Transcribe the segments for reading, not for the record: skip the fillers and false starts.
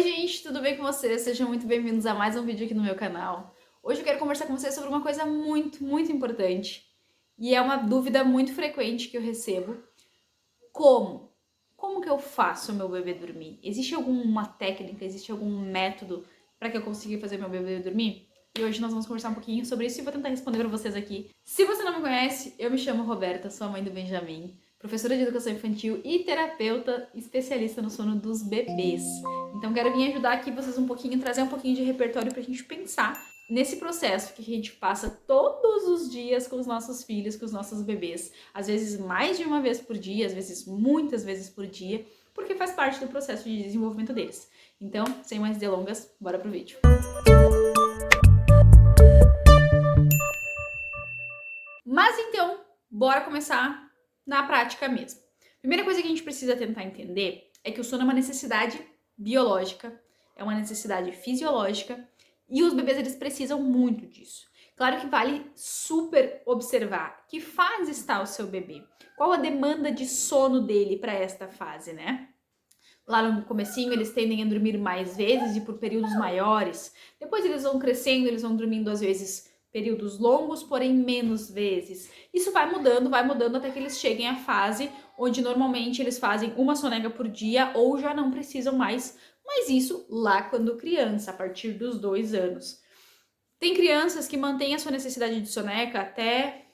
gente, tudo bem com vocês? Sejam muito bem-vindos a mais um vídeo aqui no meu canal. Hoje eu quero conversar com vocês sobre uma coisa muito importante e é uma dúvida muito frequente que eu recebo. Como? Como que eu faço o meu bebê dormir? Existe alguma técnica, existe algum método para que eu consiga fazer meu bebê dormir? E hoje nós vamos conversar um pouquinho sobre isso e vou tentar responder para vocês aqui. Se você não me conhece, eu me chamo Roberta, sou a mãe do Benjamin, professora de educação infantil e terapeuta especialista no sono dos bebês. Então quero vir ajudar aqui vocês um pouquinho, trazer um pouquinho de repertório pra gente pensar nesse processo que a gente passa todos os dias com os nossos filhos, com os nossos bebês. Às vezes mais de uma vez por dia, às vezes muitas vezes por dia, porque faz parte do processo de desenvolvimento deles. Então, sem mais delongas, bora pro vídeo. Mas então, bora começar na prática mesmo. Primeira coisa que a gente precisa tentar entender é que o sono é uma necessidade biológica, é uma necessidade fisiológica e os bebês eles precisam muito disso. Claro que vale super observar que fase está o seu bebê, qual a demanda de sono dele para esta fase, né? Lá no comecinho eles tendem a dormir mais vezes e por períodos maiores. Depois eles vão crescendo, eles vão dormindo às vezes períodos longos, porém menos vezes. Isso vai mudando até que eles cheguem à fase onde normalmente eles fazem uma soneca por dia ou já não precisam mais, mas isso lá quando criança, a partir dos 2 anos. Tem crianças que mantêm a sua necessidade de soneca até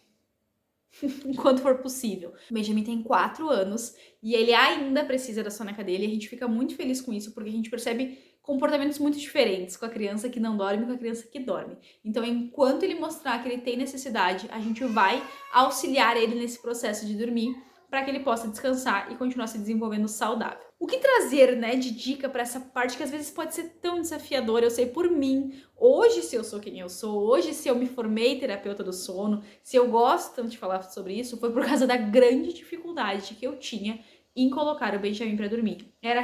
enquanto for possível. O Benjamin tem 4 anos e ele ainda precisa da soneca dele e a gente fica muito feliz com isso porque a gente percebe comportamentos muito diferentes com a criança que não dorme e com a criança que dorme. Então, enquanto ele mostrar que ele tem necessidade, a gente vai auxiliar ele nesse processo de dormir para que ele possa descansar e continuar se desenvolvendo saudável. O que trazer, né, de dica para essa parte que às vezes pode ser tão desafiadora? Eu sei por mim. Hoje, se eu sou quem eu sou, hoje, se eu me formei terapeuta do sono, se eu gosto tanto de falar sobre isso, foi por causa da grande dificuldade que eu tinha em colocar o Benjamin para dormir. Era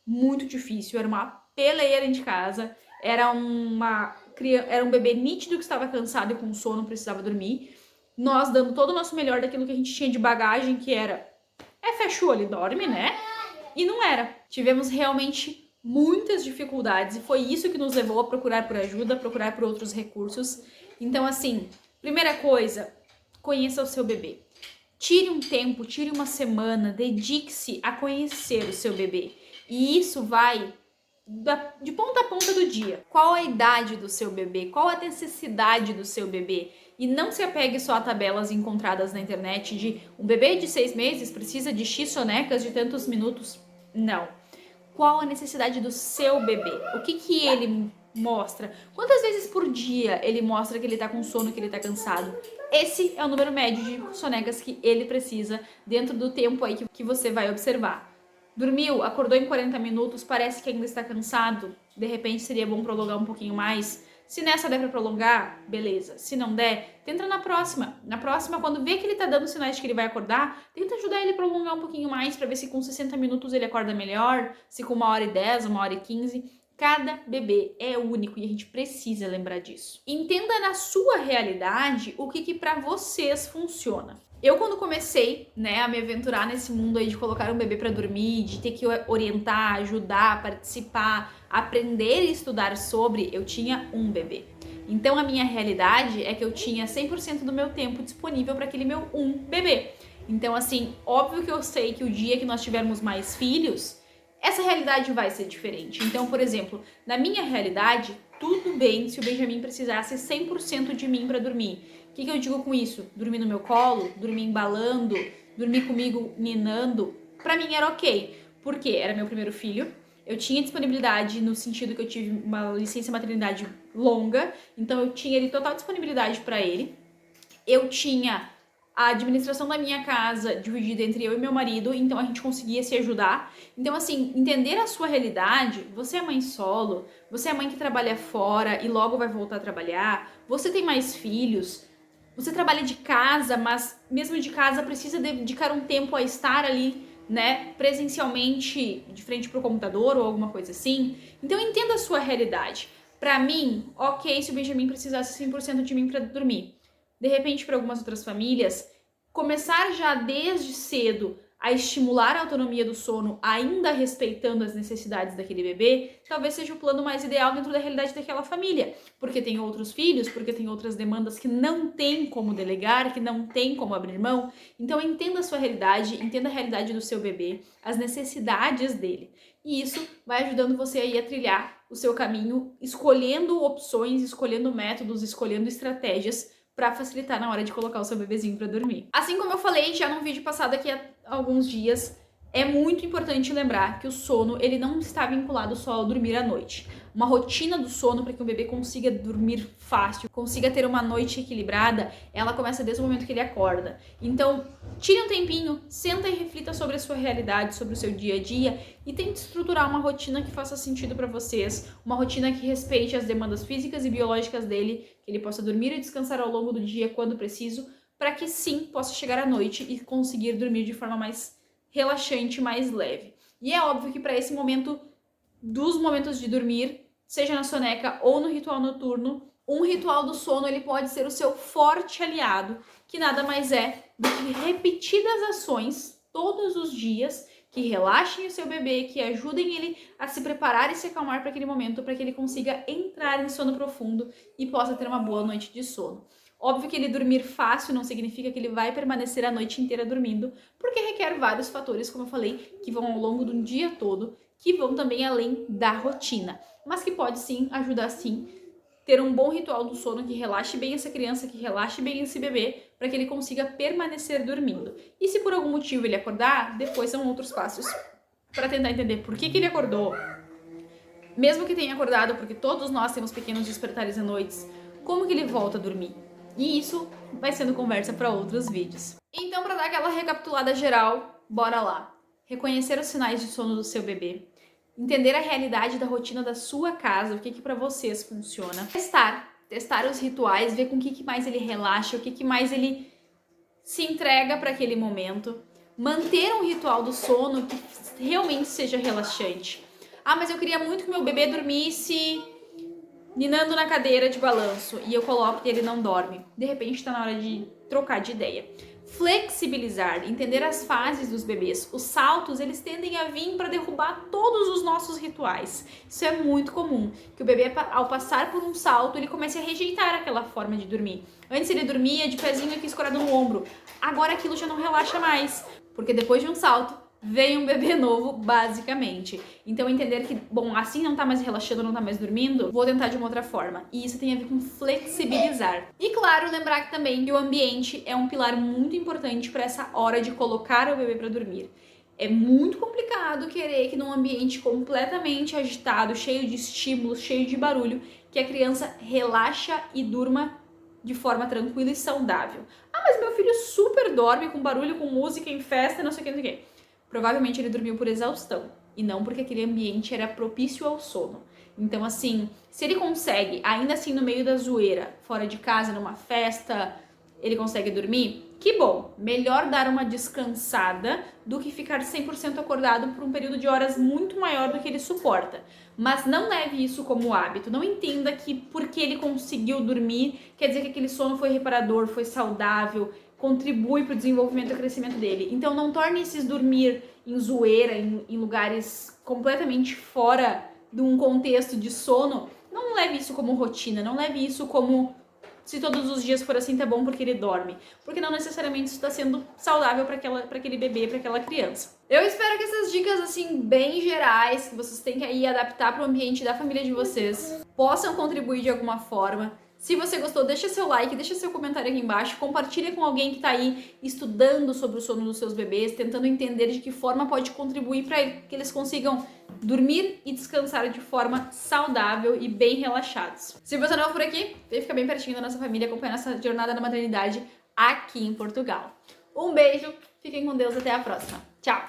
muito difícil, era uma peleira de casa, era um bebê nítido que estava cansado e com sono, precisava dormir. Nós dando todo o nosso melhor daquilo que a gente tinha de bagagem, que era fecha o olho e dorme, né? E não era. Tivemos realmente muitas dificuldades e foi isso que nos levou a procurar por ajuda, procurar por outros recursos. Então, assim, primeira coisa, conheça o seu bebê. Tire um tempo, tire uma semana, dedique-se a conhecer o seu bebê. E isso vai de ponta a ponta do dia. Qual a idade do seu bebê? Qual a necessidade do seu bebê? E não se apegue só a tabelas encontradas na internet de um bebê de 6 meses precisa de X sonecas de tantos minutos. Não. Qual a necessidade do seu bebê? O que ele mostra? Quantas vezes por dia ele mostra que ele tá com sono, que ele tá cansado? Esse é o número médio de sonecas que ele precisa dentro do tempo aí que você vai observar. Dormiu, acordou em 40 minutos, parece que ainda está cansado, de repente seria bom prolongar um pouquinho mais. Se nessa der pra prolongar, beleza. Se não der, tenta na próxima. Na próxima, quando vê que ele tá dando sinais de que ele vai acordar, tenta ajudar ele a prolongar um pouquinho mais pra ver se com 60 minutos ele acorda melhor, se com 1h10, 1h15. Cada bebê é único e a gente precisa lembrar disso. Entenda na sua realidade o que pra vocês funciona. Eu, quando comecei, né, a me aventurar nesse mundo aí de colocar um bebê pra dormir, de ter que orientar, ajudar, participar, aprender e estudar sobre, eu tinha um bebê. Então, a minha realidade é que eu tinha 100% do meu tempo disponível para aquele meu um bebê. Então, assim, óbvio que eu sei que o dia que nós tivermos mais filhos, essa realidade vai ser diferente. Então, por exemplo, na minha realidade, tudo bem se o Benjamin precisasse 100% de mim para dormir. O que eu digo com isso? Dormir no meu colo, dormir embalando, dormir comigo ninando, pra mim era ok. Porque era meu primeiro filho, eu tinha disponibilidade no sentido que eu tive uma licença maternidade longa, então eu tinha ali total disponibilidade pra ele. Eu tinha a administração da minha casa dividida entre eu e meu marido, então a gente conseguia se ajudar. Então, assim, entender a sua realidade, você é mãe solo, você é mãe que trabalha fora e logo vai voltar a trabalhar, você tem mais filhos, você trabalha de casa, mas mesmo de casa precisa dedicar um tempo a estar ali, né, presencialmente de frente pro computador ou alguma coisa assim. Então entenda a sua realidade. Pra mim, ok se o Benjamin precisasse 100% de mim pra dormir. De repente, para algumas outras famílias, começar já desde cedo a estimular a autonomia do sono, ainda respeitando as necessidades daquele bebê, talvez seja o plano mais ideal dentro da realidade daquela família, porque tem outros filhos, porque tem outras demandas que não tem como delegar, que não tem como abrir mão. Então entenda a sua realidade, entenda a realidade do seu bebê, as necessidades dele. E isso vai ajudando você aí a trilhar o seu caminho, escolhendo opções, escolhendo métodos, escolhendo estratégias para facilitar na hora de colocar o seu bebezinho para dormir. Assim como eu falei já num vídeo passado aqui há alguns dias, é muito importante lembrar que o sono ele não está vinculado só ao dormir à noite. Uma rotina do sono para que o bebê consiga dormir fácil, consiga ter uma noite equilibrada, ela começa desde o momento que ele acorda. Então, tire um tempinho, senta e reflita sobre a sua realidade, sobre o seu dia a dia e tente estruturar uma rotina que faça sentido para vocês, uma rotina que respeite as demandas físicas e biológicas dele, que ele possa dormir e descansar ao longo do dia quando preciso, para que sim possa chegar à noite e conseguir dormir de forma mais relaxante, mais leve. E é óbvio que para esse momento, dos momentos de dormir, seja na soneca ou no ritual noturno, um ritual do sono ele pode ser o seu forte aliado, que nada mais é do que repetidas ações todos os dias que relaxem o seu bebê, que ajudem ele a se preparar e se acalmar para aquele momento, para que ele consiga entrar em sono profundo e possa ter uma boa noite de sono. Óbvio que ele dormir fácil não significa que ele vai permanecer a noite inteira dormindo, porque requer vários fatores, como eu falei, que vão ao longo de um dia todo, que vão também além da rotina, mas que pode sim ajudar sim ter um bom ritual do sono que relaxe bem essa criança, que relaxe bem esse bebê, para que ele consiga permanecer dormindo. E se por algum motivo ele acordar, depois são outros passos para tentar entender por que ele acordou, mesmo que tenha acordado, porque todos nós temos pequenos despertares à noite, como que ele volta a dormir. E isso vai sendo conversa para outros vídeos. Então, para dar aquela recapitulada geral, bora lá. Reconhecer os sinais de sono do seu bebê. Entender a realidade da rotina da sua casa, o que para vocês funciona. Testar os rituais, ver com o que mais ele relaxa, o que mais ele se entrega para aquele momento. Manter um ritual do sono que realmente seja relaxante. Ah, mas eu queria muito que meu bebê dormisse ninando na cadeira de balanço e eu coloco e ele não dorme. De repente está na hora de trocar de ideia. Flexibilizar, entender as fases dos bebês. Os saltos, eles tendem a vir para derrubar todos os nossos rituais. Isso é muito comum, que o bebê, ao passar por um salto, ele comece a rejeitar aquela forma de dormir. Antes ele dormia de pezinho aqui escorado no ombro. Agora aquilo já não relaxa mais, porque depois de um salto, vem um bebê novo, basicamente. Então entender que, bom, assim não tá mais relaxando, não tá mais dormindo, vou tentar de uma outra forma. E isso tem a ver com flexibilizar. E claro, lembrar que também que o ambiente é um pilar muito importante para essa hora de colocar o bebê para dormir. É muito complicado querer que num ambiente completamente agitado, cheio de estímulos, cheio de barulho, que a criança relaxa e durma de forma tranquila e saudável. Ah, mas meu filho super dorme com barulho, com música, em festa, não sei o que, não sei o que. Provavelmente ele dormiu por exaustão e não porque aquele ambiente era propício ao sono. Então, assim, se ele consegue, ainda assim no meio da zoeira, fora de casa, numa festa, ele consegue dormir, que bom! Melhor dar uma descansada do que ficar 100% acordado por um período de horas muito maior do que ele suporta. Mas não leve isso como hábito. Não entenda que porque ele conseguiu dormir, quer dizer que aquele sono foi reparador, foi saudável, contribui para o desenvolvimento e crescimento dele. Então não torne esses dormir em zoeira, em lugares completamente fora de um contexto de sono. Não leve isso como rotina, não leve isso como se todos os dias for assim tá bom porque ele dorme. Porque não necessariamente isso está sendo saudável para aquele bebê, para aquela criança. Eu espero que essas dicas assim bem gerais, que vocês têm que aí adaptar para o ambiente da família de vocês, possam contribuir de alguma forma. Se você gostou, deixa seu like, deixa seu comentário aqui embaixo, compartilha com alguém que está aí estudando sobre o sono dos seus bebês, tentando entender de que forma pode contribuir para que eles consigam dormir e descansar de forma saudável e bem relaxados. Se você não é por aqui, vem ficar bem pertinho da nossa família, acompanhando essa jornada da maternidade aqui em Portugal. Um beijo, fiquem com Deus, até a próxima. Tchau!